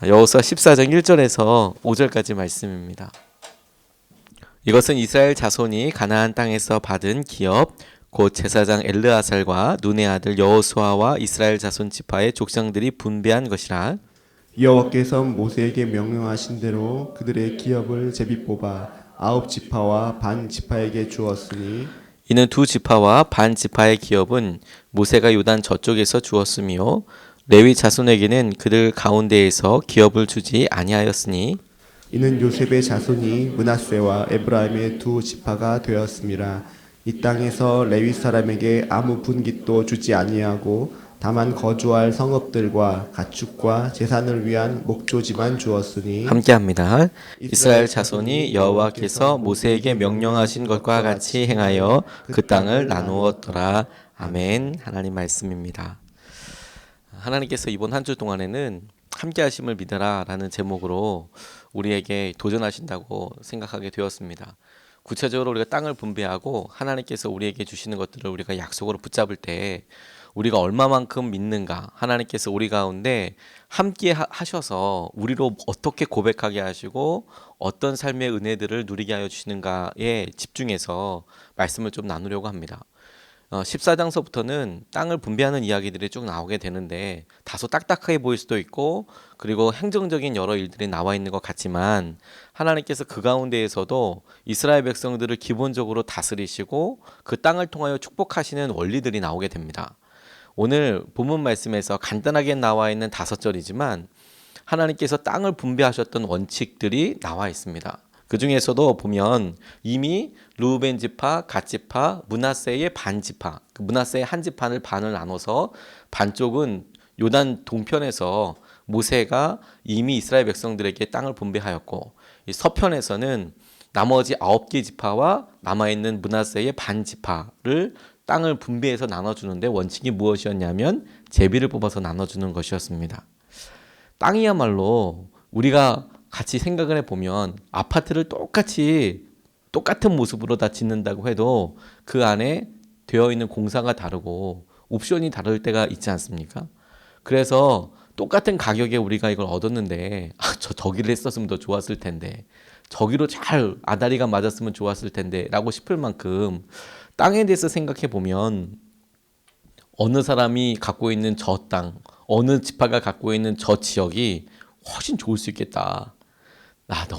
여호수아 14장 1절에서 5절까지 말씀입니다. 이것은 이스라엘 자손이 가나안 땅에서 받은 기업 곧 제사장 엘르아살과 눈의 아들 여호수아와 이스라엘 자손 지파의 족장들이 분배한 것이라. 여호와께서 모세에게 명령하신 대로 그들의 기업을 제비 뽑아 9지파와 반 지파에게 주었으니 이는 두 지파와 반 지파의 기업은 모세가 요단 저쪽에서 주었으며 레위 자손에게는 그들 가운데에서 기업을 주지 아니하였으니 이는 요셉의 자손이 므낫세와 에브라임의 두 지파가 되었음이라. 이 땅에서 레위 사람에게 아무 분깃도 주지 아니하고 다만 거주할 성읍들과 가축과 제산을 위한 목조지만 주었으니 함께합니다. 이스라엘 자손이 여호와께서 모세에게 명령하신 것과 같이 행하여 그 땅을 나누었더라. 아멘. 하나님 말씀입니다. 하나님께서 이번 한 주 동안에는 함께 하심을 믿어라 라는 제목으로 우리에게 도전하신다고 생각하게 되었습니다. 구체적으로 우리가 땅을 분배하고 하나님께서 우리에게 주시는 것들을 우리가 약속으로 붙잡을 때 우리가 얼마만큼 믿는가, 하나님께서 우리 가운데 함께 하셔서 우리로 어떻게 고백하게 하시고 어떤 삶의 은혜들을 누리게 하여 주시는가에 집중해서 말씀을 좀 나누려고 합니다. 14장서부터는 땅을 분배하는 이야기들이 쭉 나오게 되는데 다소 딱딱하게 보일 수도 있고 그리고 행정적인 여러 일들이 나와 있는 것 같지만 하나님께서 그 가운데에서도 이스라엘 백성들을 기본적으로 다스리시고 그 땅을 통하여 축복하시는 원리들이 나오게 됩니다. 오늘 본문 말씀에서 간단하게 나와 있는 5절이지만 하나님께서 땅을 분배하셨던 원칙들이 나와 있습니다. 그 중에서도 보면 이미 르우벤 지파, 갓 지파, 므낫세의 반 지파, 므낫세의 한 지파를 반을 나눠서 반쪽은 요단 동편에서 모세가 이미 이스라엘 백성들에게 땅을 분배하였고 이 서편에서는 나머지 9개 지파와 남아있는 므낫세의 반 지파를 땅을 분배해서 나눠주는데 원칙이 무엇이었냐면 제비를 뽑아서 나눠주는 것이었습니다. 땅이야말로 우리가 같이 생각을 해보면 아파트를 똑같은 모습으로 다 짓는다고 해도 그 안에 되어 있는 공사가 다르고 옵션이 다를 때가 있지 않습니까? 그래서 똑같은 가격에 우리가 이걸 얻었는데 저기를 했었으면 더 좋았을 텐데 저기로 잘 아다리가 맞았으면 좋았을 텐데 라고 싶을 만큼 땅에 대해서 생각해 보면 어느 사람이 갖고 있는 저 땅, 어느 지파가 갖고 있는 저 지역이 훨씬 좋을 수 있겠다.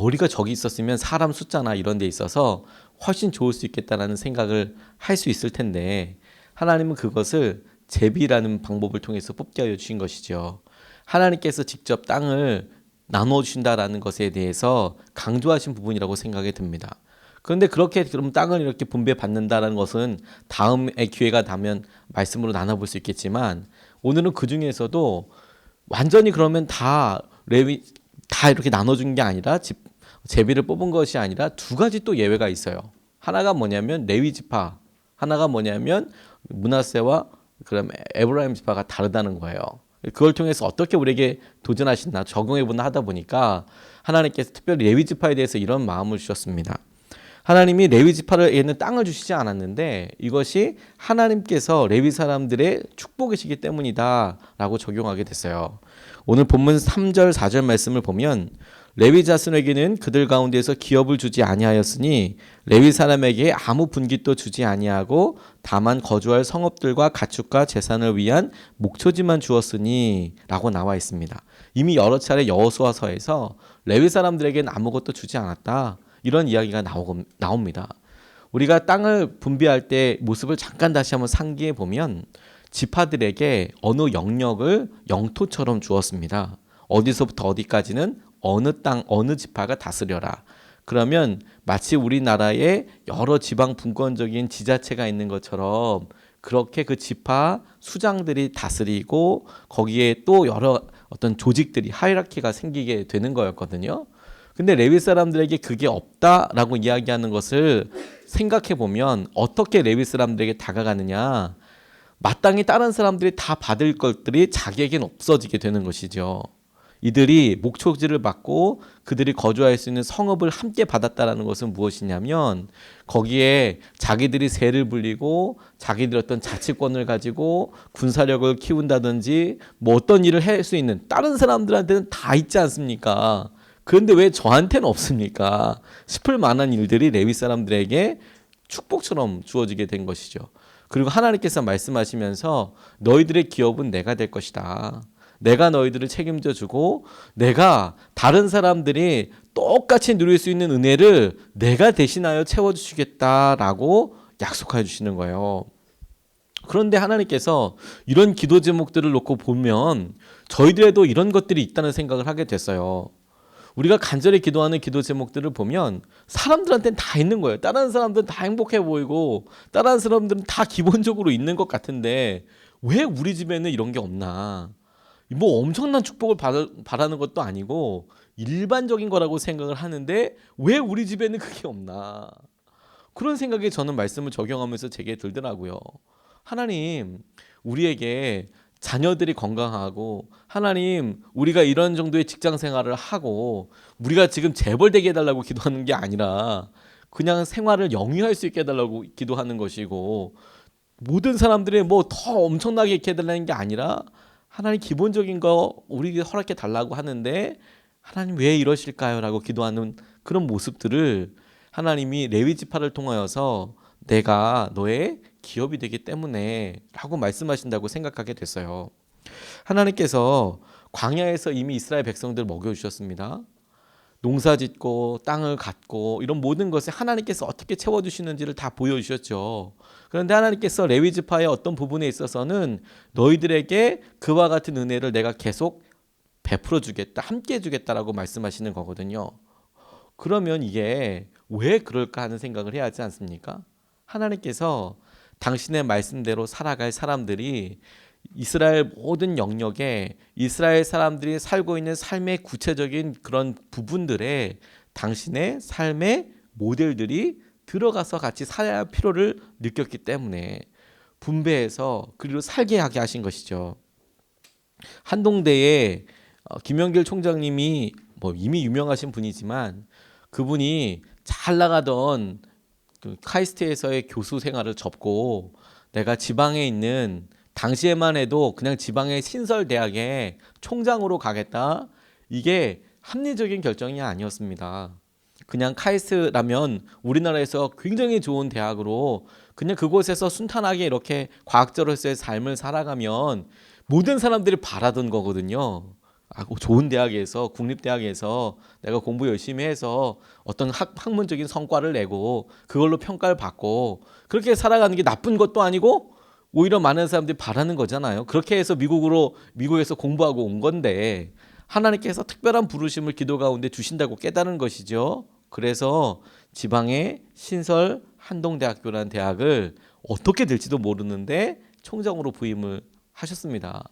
우리가 저기 있었으면 사람 숫자나 이런 데 있어서 훨씬 좋을 수 있겠다라는 생각을 할 수 있을 텐데 하나님은 그것을 제비라는 방법을 통해서 뽑게 하여 주신 것이죠. 하나님께서 직접 땅을 나눠 주신다라는 것에 대해서 강조하신 부분이라고 생각이 듭니다. 그런데 그렇게 그럼 땅을 이렇게 분배받는다라는 것은 다음에 기회가 되면 말씀으로 나눠볼 수 있겠지만 오늘은 그 중에서도 완전히 그러면 다 이렇게 나눠준 게 아니라 제비를 뽑은 것이 아니라 두 가지 또 예외가 있어요. 하나가 뭐냐면 레위 지파, 하나가 뭐냐면 므낫세와 그럼 에브라임 지파가 다르다는 거예요. 그걸 통해서 어떻게 우리에게 도전하신다 적용해보나 하다 보니까 하나님께서 특별히 레위 지파에 대해서 이런 마음을 주셨습니다. 하나님이 레위 지파에는 땅을 주시지 않았는데 이것이 하나님께서 레위 사람들의 축복이시기 때문이다 라고 적용하게 됐어요. 오늘 본문 3절 4절 말씀을 보면 레위 자손에게는 그들 가운데서 기업을 주지 아니하였으니 레위 사람에게 아무 분깃도 주지 아니하고 다만 거주할 성읍들과 가축과 재산을 위한 목초지만 주었으니 라고 나와 있습니다. 이미 여러 차례 여호수아서에서 레위 사람들에게는 아무것도 주지 않았다 이런 이야기가 나옵니다. 우리가 땅을 분배할 때 모습을 잠깐 다시 한번 상기해 보면 지파들에게 어느 영역을 영토처럼 주었습니다. 어디서부터 어디까지는 어느 땅, 어느 지파가 다스려라. 그러면 마치 우리나라에 여러 지방 분권적인 지자체가 있는 것처럼 그렇게 그 지파 수장들이 다스리고 거기에 또 여러 어떤 조직들이 하이라키가 생기게 되는 거였거든요. 근데 레위 사람들에게 그게 없다라고 이야기하는 것을 생각해 보면 어떻게 레위 사람들에게 다가가느냐? 마땅히 다른 사람들이 다 받을 것들이 자기에겐 없어지게 되는 것이죠. 이들이 목초지를 받고 그들이 거주할 수 있는 성읍을 함께 받았다라는 것은 무엇이냐면 거기에 자기들이 세를 불리고 자기들 어떤 자치권을 가지고 군사력을 키운다든지 뭐 어떤 일을 할 수 있는 다른 사람들한테는 다 있지 않습니까? 그런데 왜 저한테는 없습니까? 싶을 만한 일들이 레위 사람들에게 축복처럼 주어지게 된 것이죠. 그리고 하나님께서 말씀하시면서 너희들의 기업은 내가 될 것이다. 내가 너희들을 책임져 주고 내가 다른 사람들이 똑같이 누릴 수 있는 은혜를 내가 대신하여 채워주시겠다라고 약속해 주시는 거예요. 그런데 하나님께서 이런 기도 제목들을 놓고 보면 저희들에도 이런 것들이 있다는 생각을 하게 됐어요. 우리가 간절히 기도하는 기도 제목들을 보면 사람들한테는 다 있는 거예요. 다른 사람들은 다 행복해 보이고 다른 사람들은 다 기본적으로 있는 것 같은데 왜 우리 집에는 이런 게 없나? 뭐 엄청난 축복을 바라는 것도 아니고 일반적인 거라고 생각을 하는데 왜 우리 집에는 그게 없나? 그런 생각이 저는 말씀을 적용하면서 제게 들더라고요. 하나님, 우리에게 자녀들이 건강하고 하나님, 우리가 이런 정도의 직장 생활을 하고 우리가 지금 재벌되게 해달라고 기도하는 게 아니라 그냥 생활을 영위할 수 있게 해달라고 기도하는 것이고 모든 사람들이 뭐 더 엄청나게 이렇게 해달라는 게 아니라 하나님 기본적인 거 우리에게 허락해 달라고 하는데 하나님 왜 이러실까요? 라고 기도하는 그런 모습들을 하나님이 레위 지파를 통하여서 내가 너의 기업이 되기 때문에 라고 말씀하신다고 생각하게 됐어요. 하나님께서 광야에서 이미 이스라엘 백성들을 먹여주셨습니다. 농사 짓고 땅을 갖고 이런 모든 것을 하나님께서 어떻게 채워주시는지를 다 보여주셨죠. 그런데 하나님께서 레위 지파의 어떤 부분에 있어서는 너희들에게 그와 같은 은혜를 내가 계속 베풀어 주겠다, 함께 해주겠다라고 말씀하시는 거거든요. 그러면 이게 왜 그럴까 하는 생각을 해야 하지 않습니까? 하나님께서 당신의 말씀대로 살아갈 사람들이 이스라엘 모든 영역에 이스라엘 사람들이 살고 있는 삶의 구체적인 그런 부분들에 당신의 삶의 모델들이 들어가서 같이 살아야 할 필요를 느꼈기 때문에 분배해서 그리고 살게 하게 하신 것이죠. 한동대에 김영길 총장님이 뭐 이미 유명하신 분이지만 그분이 잘 나가던 그 카이스트에서의 교수 생활을 접고 내가 지방에 있는 당시에만 해도 그냥 지방의 신설 대학에 총장으로 가겠다. 이게 합리적인 결정이 아니었습니다. 그냥 카이스트라면 우리나라에서 굉장히 좋은 대학으로 그냥 그곳에서 순탄하게 이렇게 과학자로서의 삶을 살아가면 모든 사람들이 바라던 거거든요. 좋은 대학에서 국립대학에서 내가 공부 열심히 해서 어떤 학문적인 성과를 내고 그걸로 평가를 받고 그렇게 살아가는 게 나쁜 것도 아니고 오히려 많은 사람들이 바라는 거잖아요. 그렇게 해서 미국에서 공부하고 온 건데 하나님께서 특별한 부르심을 기도 가운데 주신다고 깨달은 것이죠. 그래서 지방의 신설 한동대학교라는 대학을 어떻게 될지도 모르는데 총장으로 부임을 하셨습니다.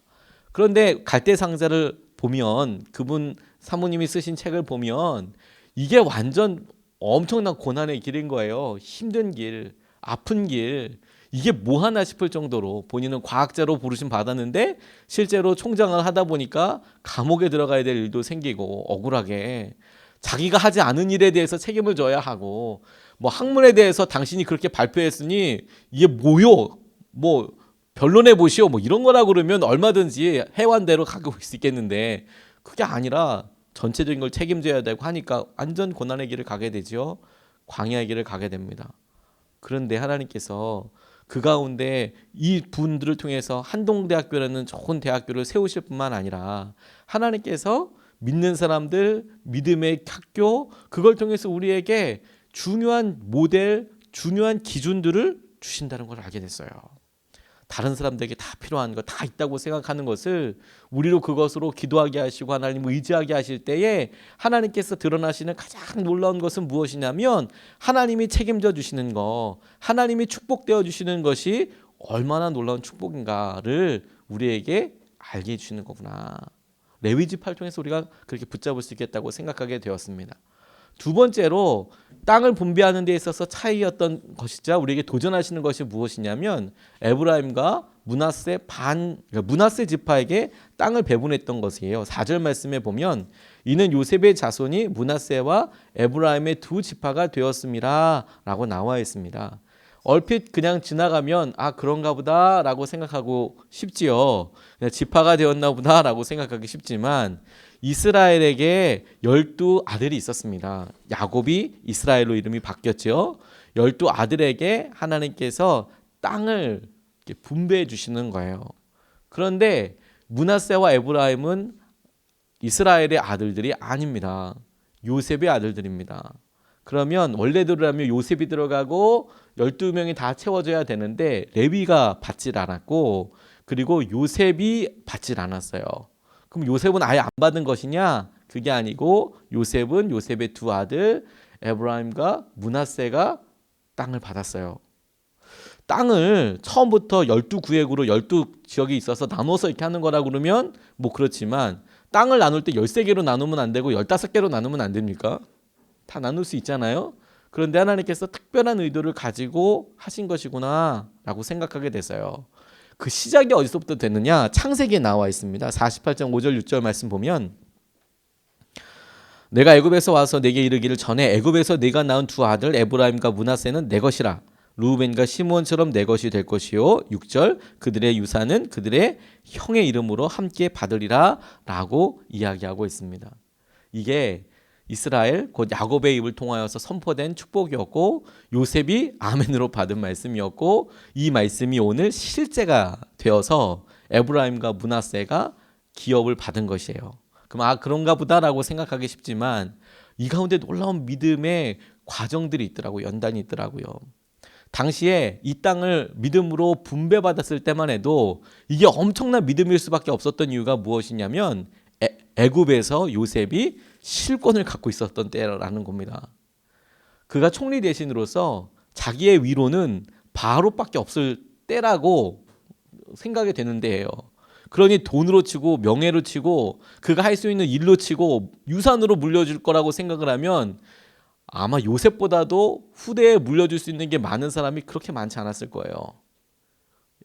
그런데 갈대상자를 보면 그분 사모님이 쓰신 책을 보면 이게 완전 엄청난 고난의 길인 거예요. 힘든 길, 아픈 길. 이게 뭐 하나 싶을 정도로 본인은 과학자로 부르심 받았는데 실제로 총장을 하다 보니까 감옥에 들어가야 될 일도 생기고 억울하게 자기가 하지 않은 일에 대해서 책임을 져야 하고 뭐 학문에 대해서 당신이 그렇게 발표했으니 이게 뭐요? 뭐 변론해 보시오 뭐 이런 거라 그러면 얼마든지 해완대로 가고 있겠는데 그게 아니라 전체적인 걸 책임져야 되고 하니까 완전 고난의 길을 가게 되죠. 광야의 길을 가게 됩니다. 그런데 하나님께서 그 가운데 이 분들을 통해서 한동대학교라는 좋은 대학교를 세우실 뿐만 아니라 하나님께서 믿는 사람들, 믿음의 학교 그걸 통해서 우리에게 중요한 모델, 중요한 기준들을 주신다는 걸 알게 됐어요. 다른 사람들에게 다 필요한 거 다 있다고 생각하는 것을 우리로 그것으로 기도하게 하시고 하나님을 의지하게 하실 때에 하나님께서 드러나시는 가장 놀라운 것은 무엇이냐면 하나님이 책임져 주시는 거, 하나님이 축복되어 주시는 것이 얼마나 놀라운 축복인가를 우리에게 알게 해주시는 거구나. 레위지파를 통해서 우리가 그렇게 붙잡을 수 있겠다고 생각하게 되었습니다. 두 번째로 땅을 분배하는 데 있어서 차이였던 것이자 우리에게 도전하시는 것이 무엇이냐면 에브라임과 문하세 지파에게 땅을 배분했던 것이에요. 4절 말씀에 보면 이는 요셉의 자손이 문하세와 에브라임의 두 지파가 되었습니다 라고 나와 있습니다. 얼핏 그냥 지나가면 그런가 보다 라고 생각하고 쉽지요. 그냥 지파가 되었나 보다 라고 생각하기 쉽지만 이스라엘에게 12아들이 있었습니다. 야곱이 이스라엘로 이름이 바뀌었죠. 12아들에게 하나님께서 땅을 분배해 주시는 거예요. 그런데 문하세와 에브라임은 이스라엘의 아들들이 아닙니다. 요셉의 아들들입니다. 그러면 원래대로라면 요셉이 들어가고 12명이 다 채워져야 되는데 레위가 받질 않았고 그리고 요셉이 받질 않았어요. 그럼 요셉은 아예 안 받은 것이냐? 그게 아니고 요셉은 요셉의 두 아들 에브라임과 문하세가 땅을 받았어요. 땅을 처음부터 12구획으로 12지역이 있어서 나눠서 이렇게 하는 거라 그러면 뭐 그렇지만 땅을 나눌 때 13개로 나누면 안 되고 15개로 나누면 안 됩니까? 다 나눌 수 있잖아요. 그런데 하나님께서 특별한 의도를 가지고 하신 것이구나 라고 생각하게 됐어요. 그 시작이 어디서부터 됐느냐? 창세기에 나와 있습니다. 48장 5절 6절 말씀 보면 내가 애굽에서 와서 내게 이르기를 전에 애굽에서 네가 낳은 두 아들 에브라임과 문하세는 내 것이라. 루벤과 시므온처럼 내 것이 될 것이요. 6절 그들의 유산은 그들의 형의 이름으로 함께 받으리라 라고 이야기하고 있습니다. 이게 이스라엘 곧 야곱의 입을 통하여서 선포된 축복이었고 요셉이 아멘으로 받은 말씀이었고 이 말씀이 오늘 실제가 되어서 에브라임과 문하세가 기업을 받은 것이에요. 그럼 그런가 보다라고 생각하기 쉽지만 이 가운데 놀라운 믿음의 과정들이 있더라고요. 연단이 있더라고요. 당시에 이 땅을 믿음으로 분배받았을 때만 해도 이게 엄청난 믿음일 수밖에 없었던 이유가 무엇이냐면 애굽에서 요셉이 실권을 갖고 있었던 때라는 겁니다. 그가 총리 대신으로서 자기의 위로는 바로밖에 없을 때라고 생각이 되는 데예요. 그러니 돈으로 치고 명예로 치고 그가 할 수 있는 일로 치고 유산으로 물려줄 거라고 생각을 하면 아마 요셉보다도 후대에 물려줄 수 있는 게 많은 사람이 그렇게 많지 않았을 거예요.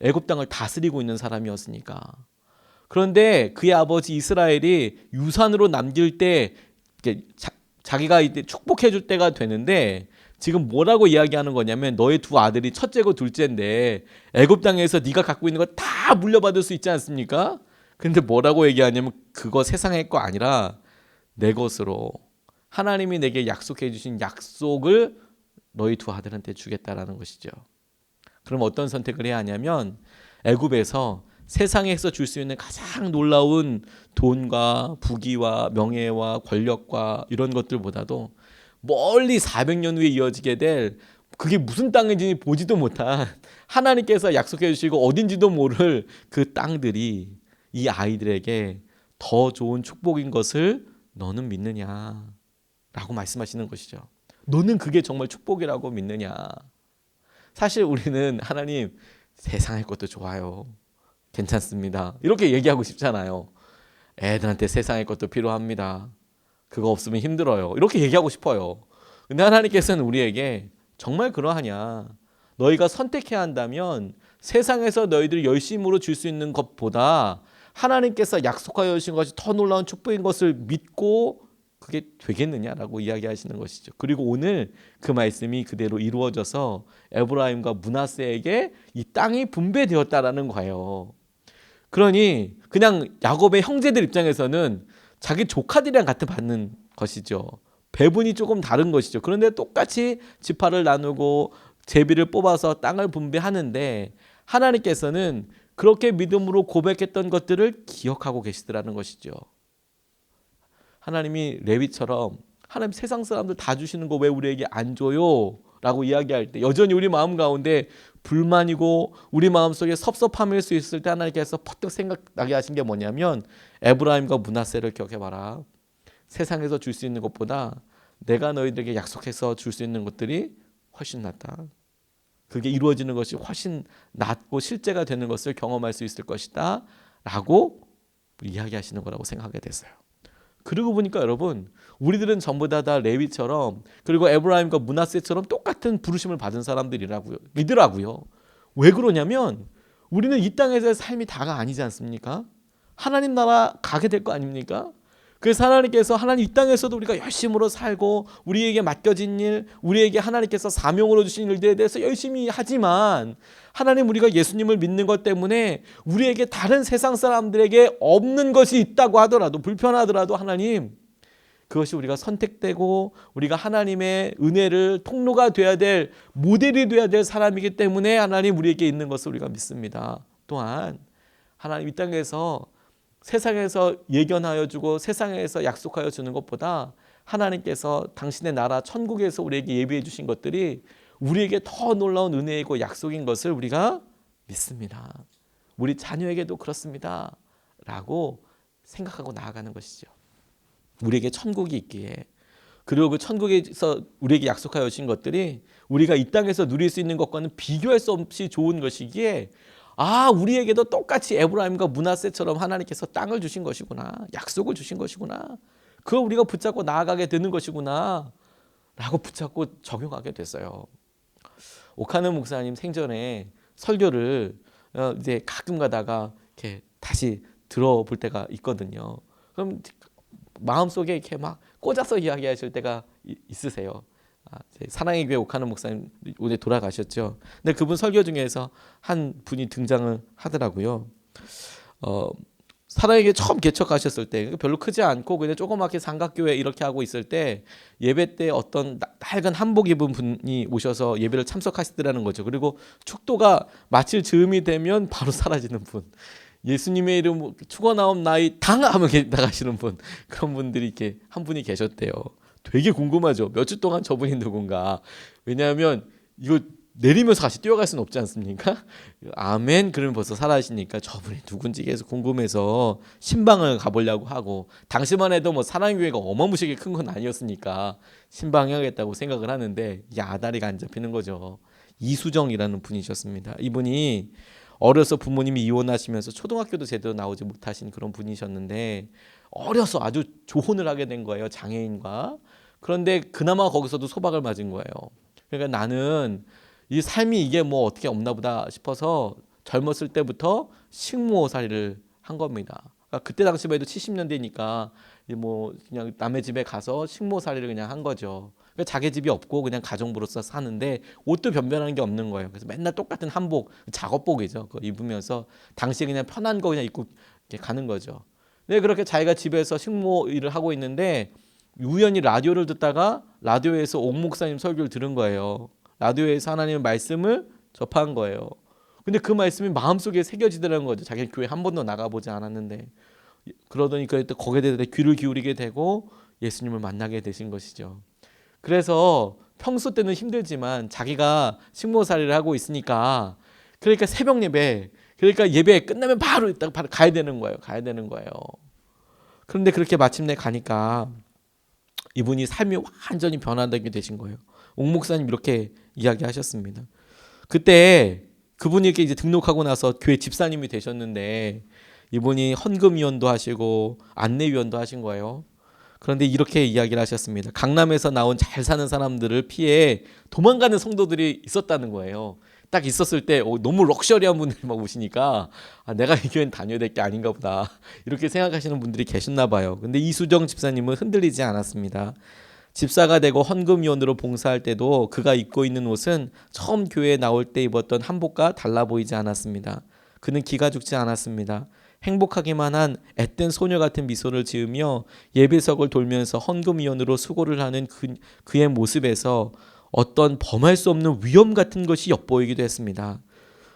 애굽 땅을 다스리고 있는 사람이었으니까. 그런데 그의 아버지 이스라엘이 유산으로 남길 때 자기가 이때 축복해 줄 때가 되는데 지금 뭐라고 이야기하는 거냐면 너의 두 아들이 첫째고 둘째인데 애굽 땅에서 네가 갖고 있는 거 다 물려받을 수 있지 않습니까? 근데 뭐라고 얘기하냐면 그거 세상의 거 아니라 내 것으로 하나님이 내게 약속해 주신 약속을 너희 두 아들한테 주겠다라는 것이죠. 그럼 어떤 선택을 해야 하냐면 애굽에서 세상에서 줄 수 있는 가장 놀라운 돈과 부귀와 명예와 권력과 이런 것들보다도 멀리 400년 후에 이어지게 될 그게 무슨 땅인지 보지도 못한 하나님께서 약속해 주시고 어딘지도 모를 그 땅들이 이 아이들에게 더 좋은 축복인 것을 너는 믿느냐 라고 말씀하시는 것이죠. 너는 그게 정말 축복이라고 믿느냐. 사실 우리는 하나님 세상의 것도 좋아요. 괜찮습니다. 이렇게 얘기하고 싶잖아요. 애들한테 세상의 것도 필요합니다. 그거 없으면 힘들어요. 이렇게 얘기하고 싶어요. 근데 하나님께서는 우리에게 정말 그러하냐. 너희가 선택해야 한다면 세상에서 너희들이 열심으로 줄 수 있는 것보다 하나님께서 약속하여 주신 것이 더 놀라운 축복인 것을 믿고 그게 되겠느냐라고 이야기하시는 것이죠. 그리고 오늘 그 말씀이 그대로 이루어져서 에브라임과 문하세에게 이 땅이 분배되었다라는 거예요. 그러니 그냥 야곱의 형제들 입장에서는 자기 조카들이랑 같이 받는 것이죠. 배분이 조금 다른 것이죠. 그런데 똑같이 지파를 나누고 제비를 뽑아서 땅을 분배하는데 하나님께서는 그렇게 믿음으로 고백했던 것들을 기억하고 계시더라는 것이죠. 하나님이 레위처럼 하나님 세상 사람들 다 주시는 거 왜 우리에게 안 줘요? 라고 이야기할 때 여전히 우리 마음 가운데 불만이고 우리 마음속에 섭섭함일 수 있을 때 하나님께서 퍼뜩 생각나게 하신 게 뭐냐면 에브라임과 문하세를 기억해봐라. 세상에서 줄 수 있는 것보다 내가 너희들에게 약속해서 줄 수 있는 것들이 훨씬 낫다. 그게 이루어지는 것이 훨씬 낫고 실제가 되는 것을 경험할 수 있을 것이다 라고 이야기하시는 거라고 생각하게 됐어요. 그러고 보니까 여러분 우리들은 전부 다 레위처럼 그리고 에브라임과 문하세처럼 똑같은 부르심을 받은 사람들이라고요. 믿으라고요. 왜 그러냐면 우리는 이 땅에서의 삶이 다가 아니지 않습니까? 하나님 나라 가게 될 거 아닙니까? 그래서 하나님께서 하나님 이 땅에서도 우리가 열심으로 살고 우리에게 맡겨진 일, 우리에게 하나님께서 사명으로 주신 일들에 대해서 열심히 하지만 하나님 우리가 예수님을 믿는 것 때문에 우리에게 다른 세상 사람들에게 없는 것이 있다고 하더라도 불편하더라도 하나님 그것이 우리가 선택되고 우리가 하나님의 은혜를 통로가 돼야 될 모델이 돼야 될 사람이기 때문에 하나님 우리에게 있는 것을 우리가 믿습니다. 또한 하나님 이 땅에서 세상에서 예견하여 주고 세상에서 약속하여 주는 것보다 하나님께서 당신의 나라 천국에서 우리에게 예비해 주신 것들이 우리에게 더 놀라운 은혜이고 약속인 것을 우리가 믿습니다. 우리 자녀에게도 그렇습니다. 라고 생각하고 나아가는 것이죠. 우리에게 천국이 있기에 그리고 그 천국에서 우리에게 약속하여 주신 것들이 우리가 이 땅에서 누릴 수 있는 것과는 비교할 수 없이 좋은 것이기에 우리에게도 똑같이 에브라임과 므낫세처럼 하나님께서 땅을 주신 것이구나. 약속을 주신 것이구나. 그걸 우리가 붙잡고 나아가게 되는 것이구나. 라고 붙잡고 적용하게 됐어요. 오카는 목사님 생전에 설교를 이제 가끔 가다가 이렇게 다시 들어볼 때가 있거든요. 그럼 마음속에 이렇게 막 꽂아서 이야기하실 때가 있으세요. 사랑의 교회 오카는 목사님 오늘 돌아가셨죠. 근데 그분 설교 중에서 한 분이 등장을 하더라고요. 사랑의 교회 처음 개척하셨을 때 별로 크지 않고 그냥 조그맣게 삼각교회 이렇게 하고 있을 때 예배 때 어떤 낡은 한복 입은 분이 오셔서 예배를 참석하시더라는 거죠. 그리고 축도가 마칠 즈음이 되면 바로 사라지는 분. 예수님의 이름 축원하옵나이 당하면 나가시는 분. 그런 분들이 이렇게 한 분이 계셨대요. 되게 궁금하죠. 몇 주 동안 저분이 누군가. 왜냐하면 이거 내리면서 같이 뛰어갈 수는 없지 않습니까? 아멘 그러면 벌써 사라지니까 저분이 누군지 계속 궁금해서 신방을 가보려고 하고 당시만 해도 뭐 사랑교회가 어마무시하게 큰 건 아니었으니까 신방해야겠다고 생각을 하는데 이 아다리가 안 잡히는 거죠. 이수정이라는 분이셨습니다. 이분이 어려서 부모님이 이혼하시면서 초등학교도 제대로 나오지 못하신 그런 분이셨는데 어려서 아주 조혼을 하게 된 거예요. 장애인과. 그런데 그나마 거기서도 소박을 맞은 거예요. 그러니까 나는 이 삶이 이게 뭐 어떻게 없나 보다 싶어서 젊었을 때부터 식모살이를 한 겁니다. 그러니까 그때 당시만 해도 70년대니까 뭐 그냥 남의 집에 가서 식모살이를 그냥 한 거죠. 그러니까 자기 집이 없고 그냥 가정부로서 사는데 옷도 변변한 게 없는 거예요. 그래서 맨날 똑같은 한복, 작업복이죠. 그거 입으면서 당시에 그냥 편한 거 그냥 입고 이렇게 가는 거죠. 네, 그렇게 자기가 집에서 식모 일을 하고 있는데 우연히 라디오를 듣다가 라디오에서 옥 목사님 설교를 들은 거예요. 라디오에서 하나님의 말씀을 접한 거예요. 근데 그 말씀이 마음속에 새겨지더라는 거죠. 자기는 교회 한 번도 나가보지 않았는데 그러더니 그때 거기에 대해서 귀를 기울이게 되고 예수님을 만나게 되신 것이죠. 그래서 평소 때는 힘들지만 자기가 식모살이를 하고 있으니까 그러니까 새벽 예배 그러니까 예배 끝나면 바로 가야 되는 거예요. 그런데 그렇게 마침내 가니까 이분이 삶이 완전히 변화되게 되신 거예요. 옥 목사님 이렇게 이야기하셨습니다. 그때 그분이 이렇게 이제 등록하고 나서 교회 집사님이 되셨는데 이분이 헌금위원도 하시고 안내위원도 하신 거예요. 그런데 이렇게 이야기를 하셨습니다. 강남에서 나온 잘 사는 사람들을 피해 도망가는 성도들이 있었다는 거예요. 딱 있었을 때 너무 럭셔리한 분들이 막 오시니까 내가 이 교회는 다녀야 될 게 아닌가 보다 이렇게 생각하시는 분들이 계셨나 봐요. 근데 이수정 집사님은 흔들리지 않았습니다. 집사가 되고 헌금위원으로 봉사할 때도 그가 입고 있는 옷은 처음 교회에 나올 때 입었던 한복과 달라 보이지 않았습니다. 그는 기가 죽지 않았습니다. 행복하기만 한 앳된 소녀 같은 미소를 지으며 예배석을 돌면서 헌금위원으로 수고를 하는 그의 모습에서 어떤 범할 수 없는 위험 같은 것이 엿보이기도 했습니다.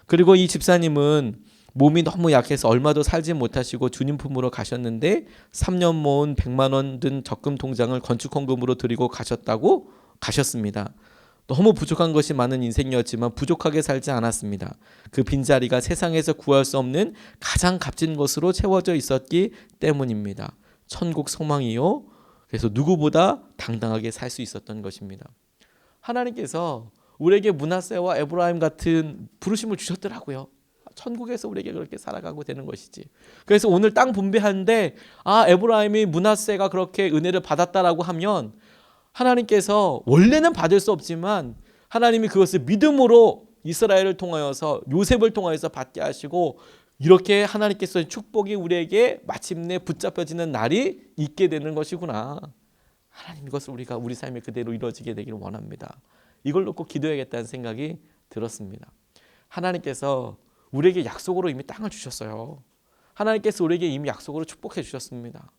그리고 이 집사님은 몸이 너무 약해서 얼마도 살지 못하시고 주님 품으로 가셨는데 3년 모은 100만 원 든 적금 통장을 건축헌금으로 드리고 가셨습니다. 너무 부족한 것이 많은 인생이었지만 부족하게 살지 않았습니다. 그 빈자리가 세상에서 구할 수 없는 가장 값진 것으로 채워져 있었기 때문입니다. 천국 소망이요. 그래서 누구보다 당당하게 살 수 있었던 것입니다. 하나님께서 우리에게 므낫세와 에브라임 같은 부르심을 주셨더라고요. 천국에서 우리에게 그렇게 살아가고 되는 것이지. 그래서 오늘 땅 분배하는데 에브라임이 므낫세가 그렇게 은혜를 받았다라고 하면 하나님께서 원래는 받을 수 없지만 하나님이 그것을 믿음으로 이스라엘을 통하여서 요셉을 통하여서 받게 하시고 이렇게 하나님께서 축복이 우리에게 마침내 붙잡혀지는 날이 있게 되는 것이구나. 하나님 이것을 우리가 우리 삶에 그대로 이루어지게 되기를 원합니다. 이걸 놓고 기도해야겠다는 생각이 들었습니다. 하나님께서 우리에게 약속으로 이미 땅을 주셨어요. 하나님께서 우리에게 이미 약속으로 축복해 주셨습니다.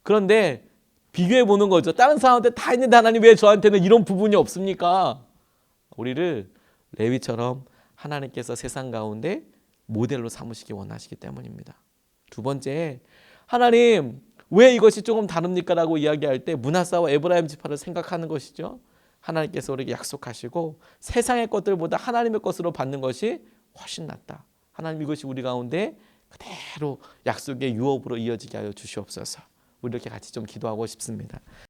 그런데 비교해 보는 거죠. 다른 사람한테 다 있는데 하나님 왜 저한테는 이런 부분이 없습니까? 우리를 레위처럼 하나님께서 세상 가운데 모델로 삼으시기 원하시기 때문입니다. 두 번째, 하나님 왜 이것이 조금 다릅니까? 라고 이야기할 때 므낫세와 에브라임 지파를 생각하는 것이죠. 하나님께서 우리에게 약속하시고 세상의 것들보다 하나님의 것으로 받는 것이 훨씬 낫다. 하나님 이것이 우리 가운데 그대로 약속의 유업으로 이어지게 하여 주시옵소서. 우리 이렇게 같이 좀 기도하고 싶습니다.